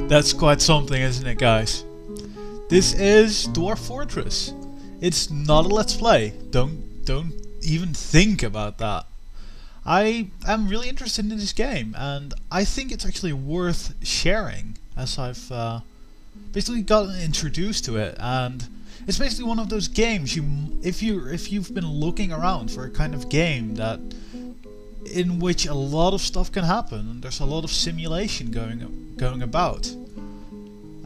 That's quite something, isn't it, guys? This is Dwarf Fortress. It's not a let's play. Don't even think about that. I am really interested in this game, and I think it's actually worth sharing, as I've basically gotten introduced to it. And it's basically one of those games if you've been looking around for a kind of game that in which a lot of stuff can happen, and there's a lot of simulation going about.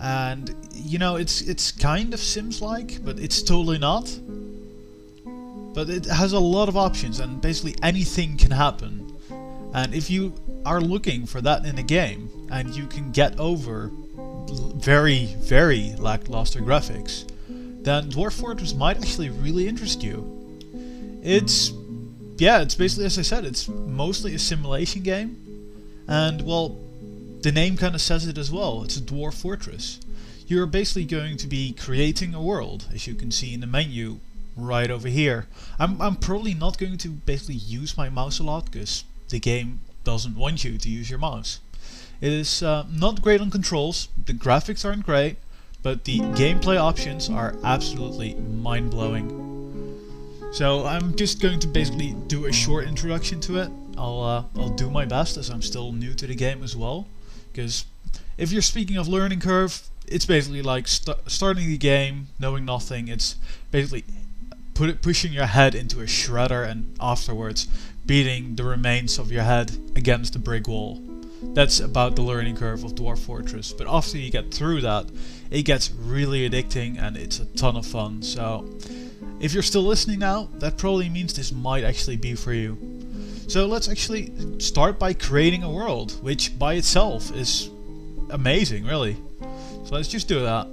And you know, it's kind of Sims-like, but it's totally not. But it has a lot of options, and basically anything can happen. And if you are looking for that in a game, and you can get over very, very lackluster graphics, then Dwarf Fortress might actually really interest you. It's basically, as I said, it's mostly a simulation game. And, well, the name kind of says it as well. It's a Dwarf Fortress. You're basically going to be creating a world, as you can see in the menu right over here. I'm probably not going to basically use my mouse a lot, because the game doesn't want you to use your mouse. It is not great on controls, the graphics aren't great, but the gameplay options are absolutely mind-blowing. So I'm just going to basically do a short introduction to it. I'll do my best, as I'm still new to the game as well. Because if you're speaking of learning curve, it's basically like starting the game, knowing nothing. It's basically pushing your head into a shredder and afterwards beating the remains of your head against the brick wall. That's about the learning curve of Dwarf Fortress. But after you get through that, it gets really addicting and it's a ton of fun. So if you're still listening now, that probably means this might actually be for you. So let's actually start by creating a world, which by itself is amazing, really. So let's just do that.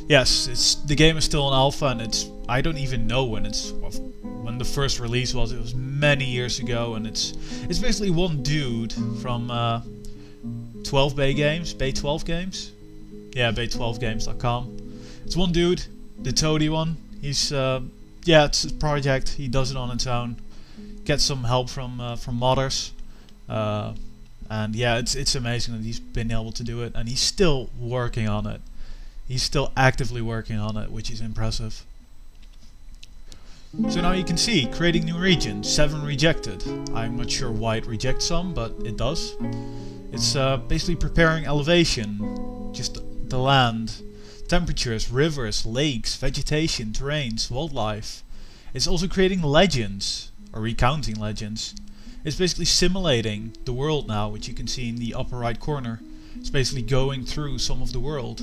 Yes, the game is still in alpha, and I don't even know when the first release was. It was many years ago, and it's basically one dude from 12Bay Games, Bay12 Games. Yeah, bay12games.com. It's one dude, the Toady one. He's it's a project. He does it on its own. Gets some help from modders. And yeah, it's amazing that he's been able to do it, and he's still working on it. He's still actively working on it, which is impressive. So now you can see, creating new regions, 7 rejected. I'm not sure why it rejects some, but it does. It's basically preparing elevation, just the land, temperatures, rivers, lakes, vegetation, terrains, wildlife. It's also creating legends, or recounting legends. It's basically simulating the world now, which you can see in the upper right corner. It's basically going through some of the world.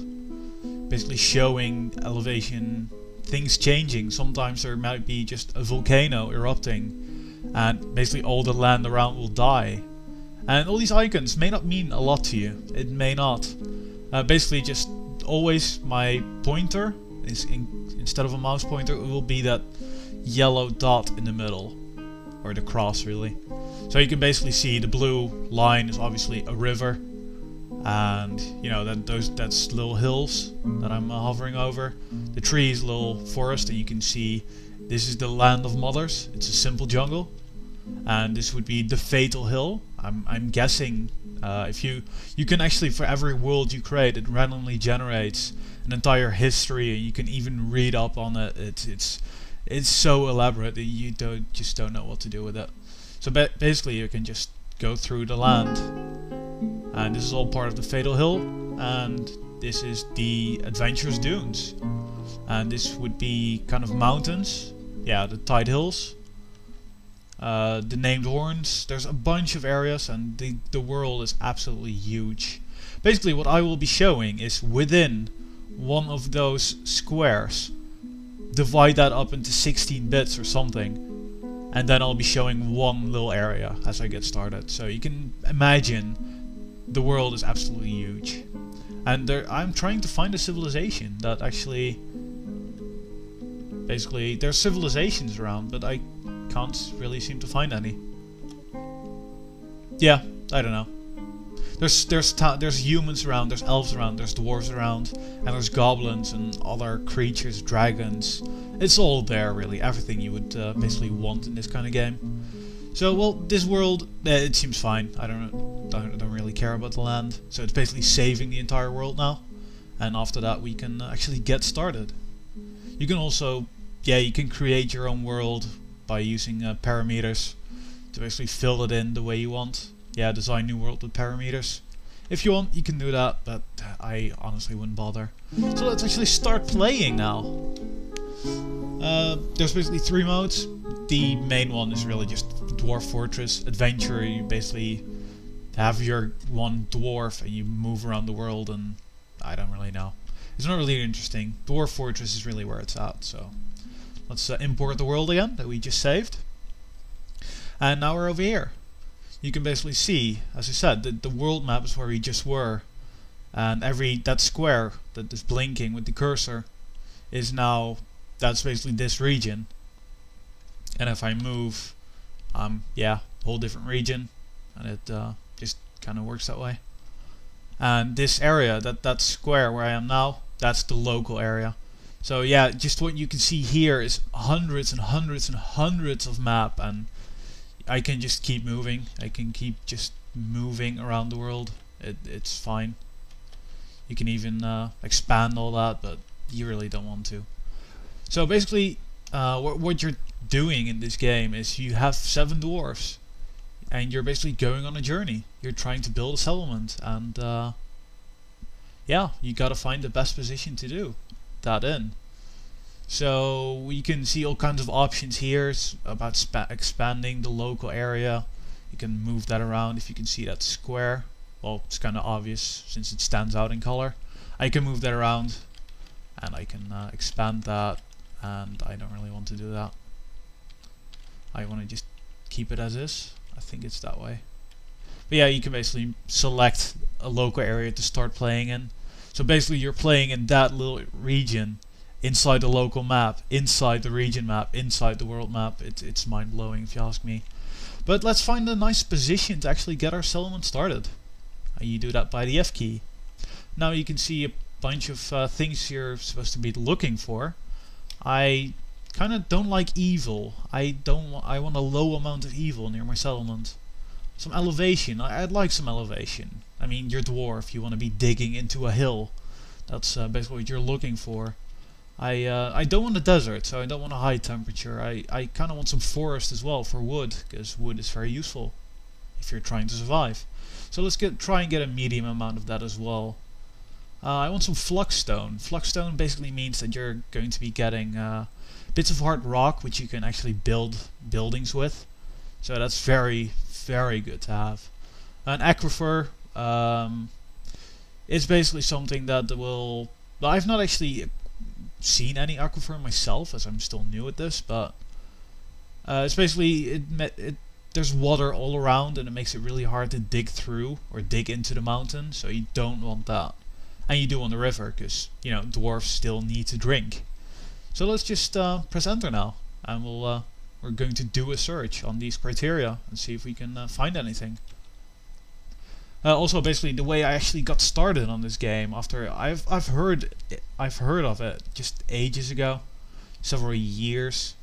Basically showing elevation, things changing. Sometimes there might be just a volcano erupting, and basically all the land around will die. And all these icons may not mean a lot to you. It may not. Basically just always my pointer is instead of a mouse pointer, it will be that yellow dot in the middle. Or the cross, really. So you can basically see the blue line is obviously a river, and you know that's little hills that I'm hovering over. The tree is a little forest, and you can see this is the land of mothers. It's a simple jungle, and this would be the fatal hill. I'm guessing if you can actually, for every world you create, it randomly generates an entire history, and you can even read up on it. It's so elaborate that you just don't know what to do with it. So basically you can just go through the land. And this is all part of the Fatal Hill. And this is the Adventurous Dunes. And this would be kind of mountains. Yeah, the Tide Hills. The Named Horns. There's a bunch of areas, and the world is absolutely huge. Basically what I will be showing is within one of those squares. Divide that up into 16 bits or something, and then I'll be showing one little area as I get started. So you can imagine the world is absolutely huge, and I'm trying to find a civilization that actually, basically there's civilizations around, but I can't really seem to find any. Yeah, I don't know. There's humans around, there's elves around, there's dwarves around, and there's goblins and other creatures, dragons. It's all there, really. Everything you would basically want in this kind of game. So, well, this world, it seems fine. I don't know. don't really care about the land. So it's basically saving the entire world now. And after that we can actually get started. You can also, yeah, you can create your own world by using parameters to basically fill it in the way you want. Yeah, design new world with parameters. If you want, you can do that, but I honestly wouldn't bother. So let's actually start playing now. There's basically 3 modes. The main one is really just Dwarf Fortress Adventure. You basically have your one dwarf and you move around the world, and I don't really know. It's not really interesting. Dwarf Fortress is really where it's at, so let's import the world again that we just saved. And now we're over here. You can basically see, as I said, the world map is where we just were. And that square that is blinking with the cursor is now, that's basically this region. And if I move, yeah, whole different region, and it just kind of works that way. And this area, that square where I am now, that's the local area. So yeah, just what you can see here is hundreds and hundreds and hundreds of map, and I can just keep moving. I can keep just moving around the world. It's fine. You can even expand all that, but you really don't want to. So basically, what you're doing in this game is you have 7 dwarfs, and you're basically going on a journey. You're trying to build a settlement, and yeah, you gotta find the best position to do that in. So you can see all kinds of options here. It's about expanding the local area. You can move that around. If you can see that square, well, it's kind of obvious since it stands out in color. I can move that around, and I can expand that, and I don't really want to do that. I want to just keep it as is. I think it's that way. But yeah, you can basically select a local area to start playing in. So basically you're playing in that little region, inside the local map, inside the region map, inside the world map. It's mind-blowing if you ask me. But let's find a nice position to actually get our settlement started. And you do that by the F key. Now you can see a bunch of things you're supposed to be looking for. I kind of don't like evil. I want a low amount of evil near my settlement. Some elevation. I'd like some elevation. I mean, you're dwarf, you want to be digging into a hill. That's basically what you're looking for. I don't want a desert, so I don't want a high temperature. I kind of want some forest as well for wood, because wood is very useful if you're trying to survive. So let's try and get a medium amount of that as well. I want some fluxstone. Fluxstone basically means that you're going to be getting bits of hard rock which you can actually build buildings with. So that's very, very good to have. An aquifer is basically something that will... I've not actually seen any aquifer myself, as I'm still new at this, but it's basically there's water all around, and it makes it really hard to dig through or dig into the mountain, so you don't want that. And you do want the river, because you know, dwarves still need to drink. So let's just press enter now, and we're going to do a search on these criteria and see if we can find anything. Also, basically, the way I actually got started on this game, after I've heard of it just ages ago, several years,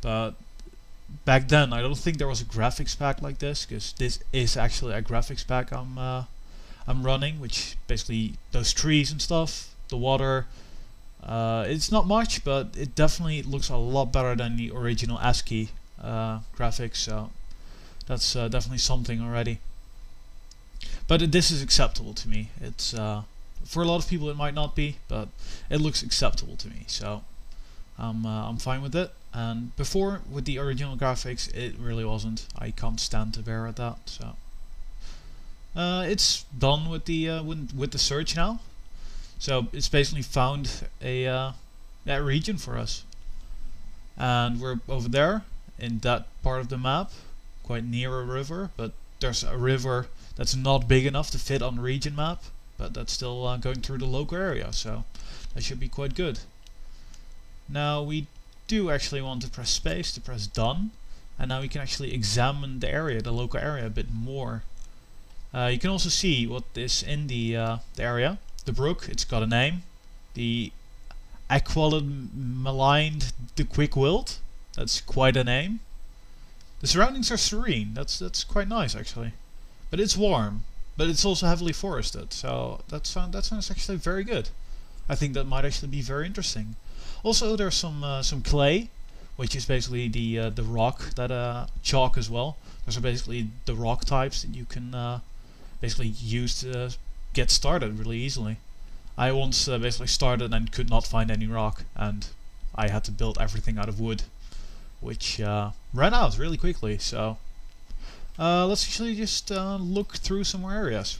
but back then I don't think there was a graphics pack like this, because this is actually a graphics pack I'm running, which basically those trees and stuff, the water. It's not much, but it definitely looks a lot better than the original ASCII graphics, so that's definitely something already. But this is acceptable to me. It's for a lot of people it might not be, but it looks acceptable to me, so I'm fine with it. And before, with the original graphics, it really wasn't. I can't stand to bear at that. So it's done with the search now. So it's basically found a that region for us, and we're over there in that part of the map, quite near a river. But there's a river that's not big enough to fit on the region map, but that's still going through the local area, so that should be quite good. Now we do actually want to press space to press done, and now we can actually examine the area, the local area, a bit more. You can also see what is in the area. The brook, it's got a name. The Aqualimalined the Quick-Willed, that's quite a name. The surroundings are serene. That's quite nice actually. but it's warm. But it's also heavily forested, so that sounds actually very good. I think that might actually be very interesting. Also, there's some clay, which is basically the rock that chalk as well. Those are basically the rock types that you can basically use to get started really easily. I once basically started and could not find any rock, and I had to build everything out of wood, which ran out really quickly. So let's actually just look through some more areas.